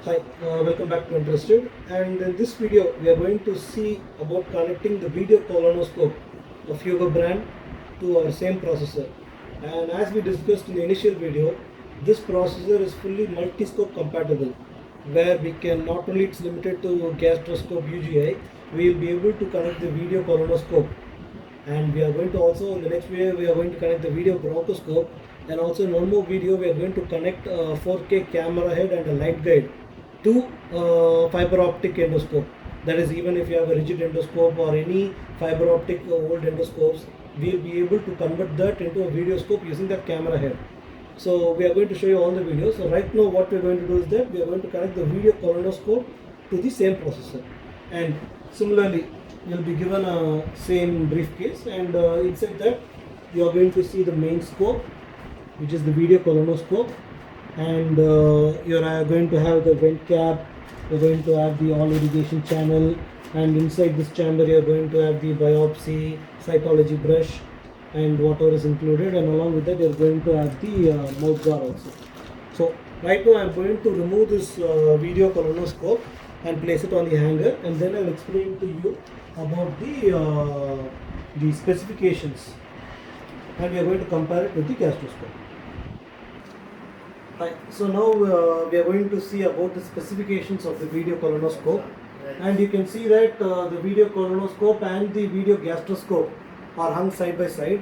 Hi, welcome back to Interested. And in this video, we are going to see about connecting the video colonoscope of Hugo brand to our same processor. And as we discussed in the initial video, this processor is fully multi-scope compatible, where we can not only it's limited to gastroscope UGI, we will be able to connect the video colonoscope, and we are going to also in the next video we are going to connect the video bronchoscope, and also in one more video we are going to connect a 4K camera head and a light guide to fiber optic endoscope. That is, even if you have a rigid endoscope or any fiber optic old endoscopes, we will be able to convert that into a video scope using that camera head. So we are going to show you all the videos. So right now what we are going to do is that we are going to connect the video colonoscope to the same processor, and similarly you'll be given a same briefcase, and inside that you are going to see the main scope, which is the video colonoscope, and you are going to have the vent cap, you're going to have the all irrigation channel, and inside this chamber you are going to have the biopsy cytology brush and whatever is included, and along with that you are going to have the mouth guard also. So right now I am going to remove this video colonoscope and place it on the hanger, and then I will explain to you about the specifications, and we are going to compare it with the gastroscope. Right. So now we are going to see about the specifications of the video colonoscope, and you can see that the video colonoscope and the video gastroscope are hung side by side,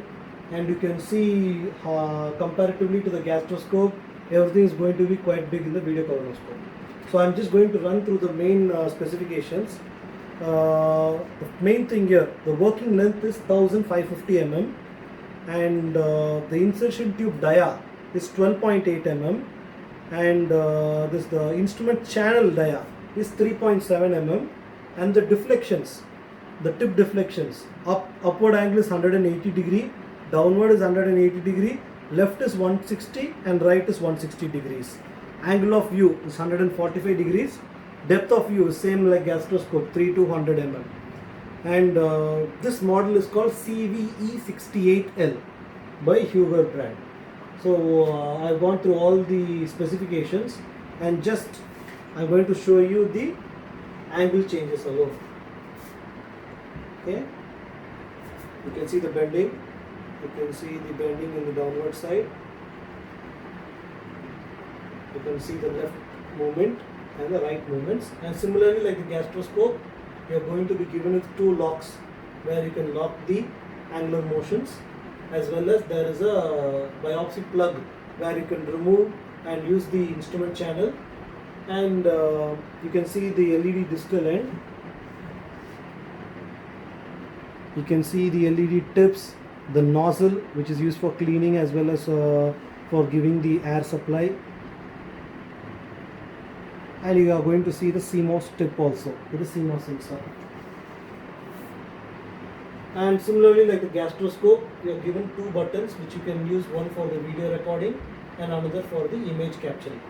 and you can see comparatively to the gastroscope, everything is going to be quite big in the video colonoscope. So I'm just going to run through the main specifications. The main thing here, the working length is 1550 mm, and the insertion tube dia is 12.8 mm, and the instrument channel dia is 3.7 mm, and the deflections, the tip deflections, upward angle is 180 degree, downward is 180 degree, left is 160 and right is 160 degrees. Angle of view is 145 degrees. Depth of view is same like gastroscope, 3 to 100 mm. And this model is called CVE68L by Hugo brand. So I've gone through all the specifications, and just I'm going to show you the angle changes alone. Okay, you can see the bending, you can see the bending in the downward side, you can see the left movement and the right movements, and similarly like the gastroscope, you are going to be given with two locks where you can lock the angular motions, as well as there is a biopsy plug where you can remove and use the instrument channel, and you can see the LED distal end, you can see the LED tips, the nozzle which is used for cleaning as well as for giving the air supply, and you are going to see the CMOS tip also with the CMOS sensor. And similarly like the gastroscope, you are given two buttons which you can use, one for the video recording and another for the image capturing.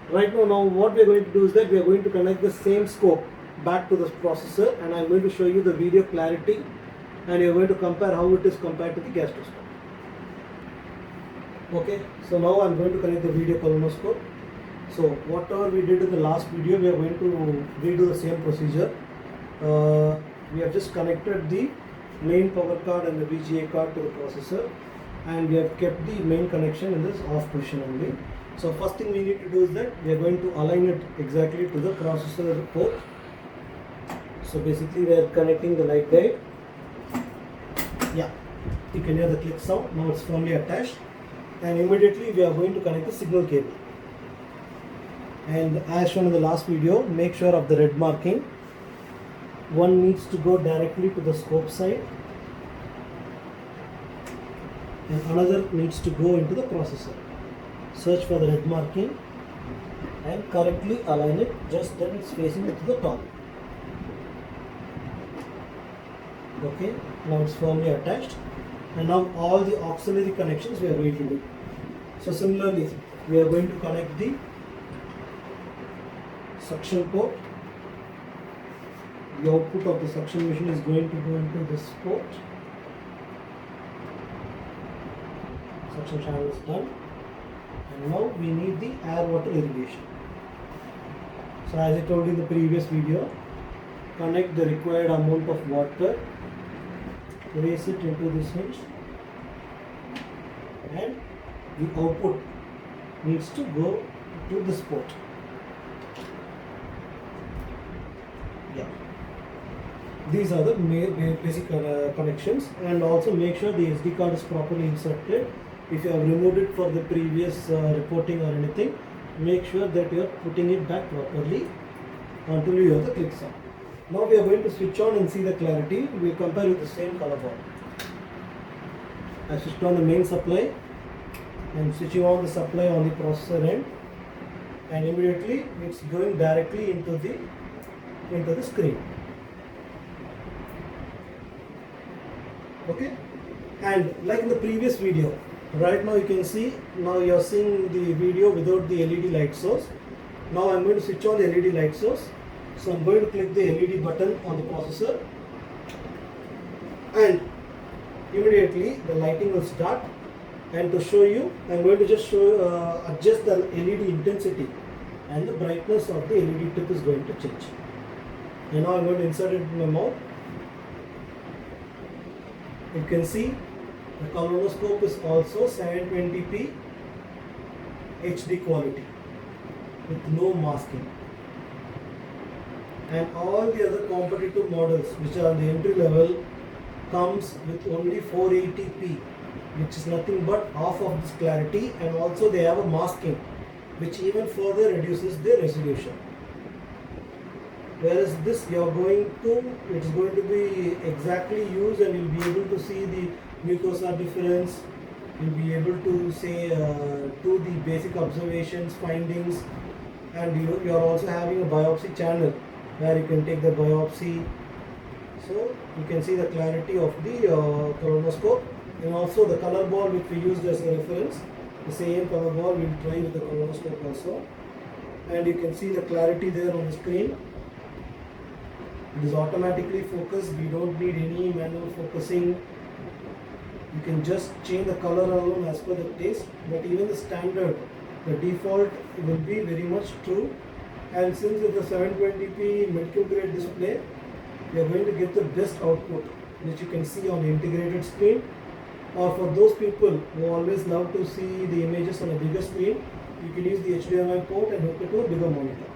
Right now what we are going to do is that we are going to connect the same scope back to the processor, and I am going to show you the video clarity, and you are going to compare how it is compared to the gastroscope. Okay, so now I am going to connect the video colonoscope. So whatever we did in the last video, we are going to redo the same procedure. We have just connected the main power card and the VGA card to the processor, and we have kept the main connection in this off position only. So first thing we need to do is that we are going to align it exactly to the processor port. So basically we are connecting the light guide. Yeah, you can hear the click sound. Now it's firmly attached, and immediately we are going to connect the signal cable. And as shown in the last video, make sure of the red marking. One needs to go directly to the scope side, and another needs to go into the processor. Search for the red marking and correctly align it, just then it's facing it to the top. Okay, now it's firmly attached, and now all the auxiliary connections we are going to do. So similarly, we are going to connect the suction port. The output of the suction machine is going to go into this port. Suction channel is done, and now we need the air water irrigation. So as I told you in the previous video, connect the required amount of water, place it into this hinge, and the output needs to go to this port. Yeah, these are the basic connections, and also make sure the SD card is properly inserted. If you have removed it for the previous reporting or anything, make sure that you are putting it back properly until you have the clicks on. Now we are going to switch on and see the clarity. We will compare with the same color bar. I switched on the main supply and switching on the supply on the processor end, and immediately it's going directly into the screen. Okay, and like in the previous video, right now you can see, now you are seeing the video without the LED light source. Now I am going to switch on the LED light source. So I am going to click the LED button on the processor, and immediately the lighting will start. And to show you, I am going to just adjust the LED intensity, and the brightness of the LED tip is going to change. And now I am going to insert it in my mouth. You can see the colonoscope is also 720p HD quality with no masking. And all the other competitive models which are the entry level comes with only 480p, which is nothing but half of this clarity, and also they have a masking which even further reduces the resolution. Whereas this it's going to be exactly used, and you'll be able to see the mucosa difference. You'll be able to say do the basic observations, findings, and you are also having a biopsy channel where you can take the biopsy. So you can see the clarity of the colonoscope, and also the color ball which we used as a reference. The same color ball we will try with the colonoscope also, and you can see the clarity there on the screen. It is automatically focused. We don't need any manual focusing. You can just change the color alone as per the taste, but even the standard, the default will be very much true. And since it's a 720p medical grade display, you are going to get the best output which you can see on the integrated screen. Or for those people who always love to see the images on a bigger screen, you can use the HDMI port and hook it to a bigger monitor.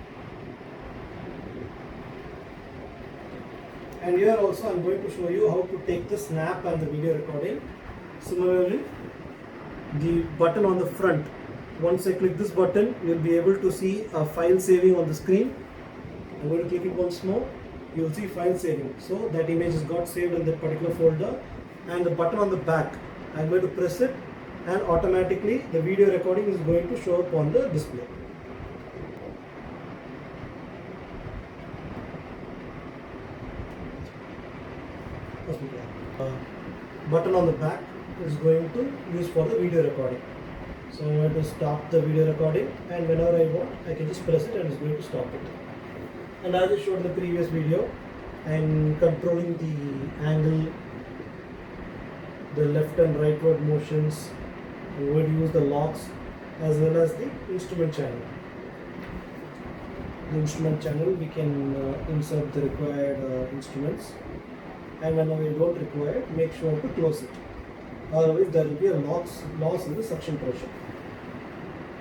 And here also I am going to show you how to take the snap and the video recording. Similarly, the button on the front, once I click this button, you will be able to see a file saving on the screen. I am going to click it once more. You will see file saving. So that image has got saved in that particular folder. And the button on the back, I am going to press it, and automatically the video recording is going to show up on the display. Button on the back is going to use for the video recording. So I'm going to stop the video recording, and whenever I want, I can just press it and it's going to stop it. And as I showed in the previous video, I'm controlling the angle, the left and rightward motions. I'm going to use the locks as well as the instrument channel. The instrument channel, we can insert the required instruments, and whenever you don't require it, make sure to close it. Otherwise there will be a loss in the suction pressure.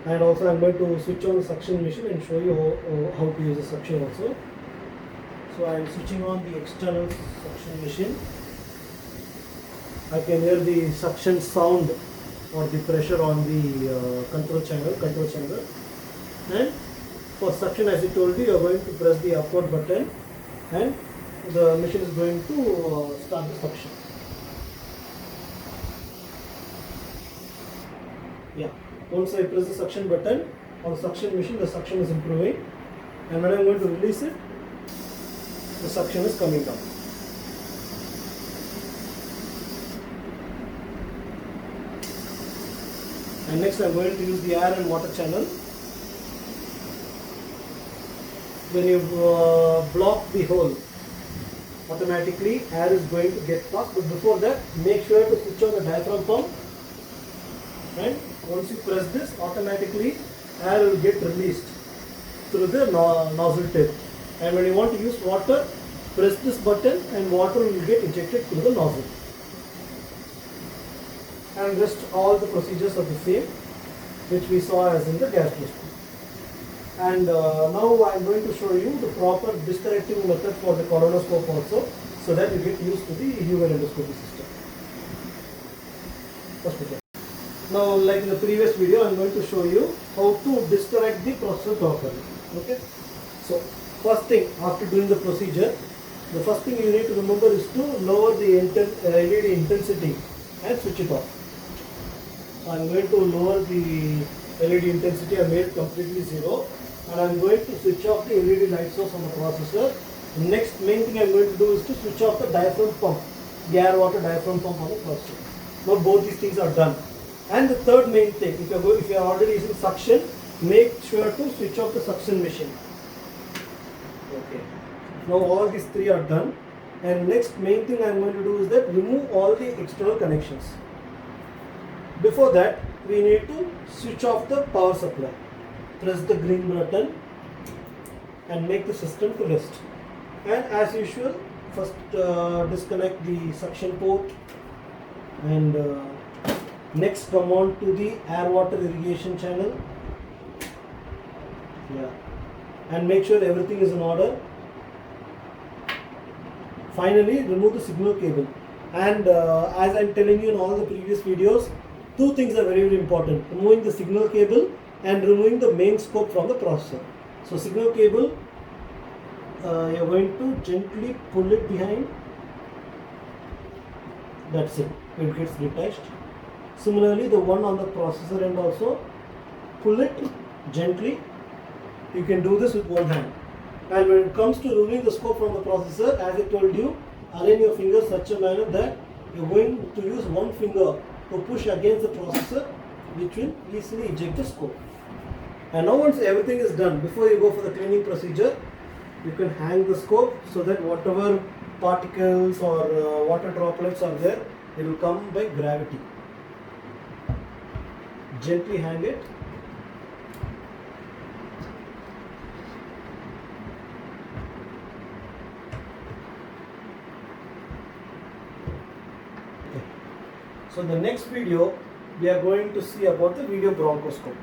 And also I am going to switch on the suction machine and show you how to use the suction also. So I am switching on the external suction machine. I can hear the suction sound or the pressure on the control channel. And for suction, as I told you, you are going to press the upward button, and the machine is going to start the suction. Yeah, once I press the suction button on the suction machine, the suction is improving, and when I am going to release it, the suction is coming down. And next I am going to use the air and water channel. When you block the hole, automatically air is going to get passed, but before that, make sure to switch on the diaphragm pump, and once you press this, automatically air will get released through through the nozzle tip. And when you want to use water, press this button and water will get injected through the nozzle. And rest all the procedures are the same which we saw as in the gas test. And now I am going to show you the proper disconnecting method for the colonoscope also, so that you get used to the human endoscopy system. Now, like in the previous video, I am going to show you how to disconnect the processor properly. Okay. So first thing, after doing the procedure, the first thing you need to remember is to lower the LED intensity and switch it off. I am going to lower the LED intensity. I made it completely zero, and I am going to switch off the LED light source on the processor. The next main thing I am going to do is to switch off the diaphragm pump, the air water diaphragm pump on the processor. Now both these things are done. And the third main thing, if you are already using suction, make sure to switch off the suction machine. Okay. Now all these three are done, and next main thing I am going to do is that remove all the external connections. Before that, we need to switch off the power supply. Press the green button and make the system to rest. And as usual, first disconnect the suction port, and next come on to the air water irrigation channel. Yeah. And make sure everything is in order. Finally, remove the signal cable. And as I am telling you in all the previous videos, two things are very, very important: removing the signal cable and removing the main scope from the processor. So signal cable, you are going to gently pull it behind. That's it. It gets detached. Similarly, the one on the processor end also, pull it gently. You can do this with one hand. And when it comes to removing the scope from the processor, as I told you, align your fingers such a manner that you are going to use one finger to push against the processor, which will easily eject the scope. And now once everything is done, before you go for the cleaning procedure, you can hang the scope so that whatever particles or water droplets are there, it will come by gravity. Gently hang it. So the next video, we are going to see about the video bronchoscope.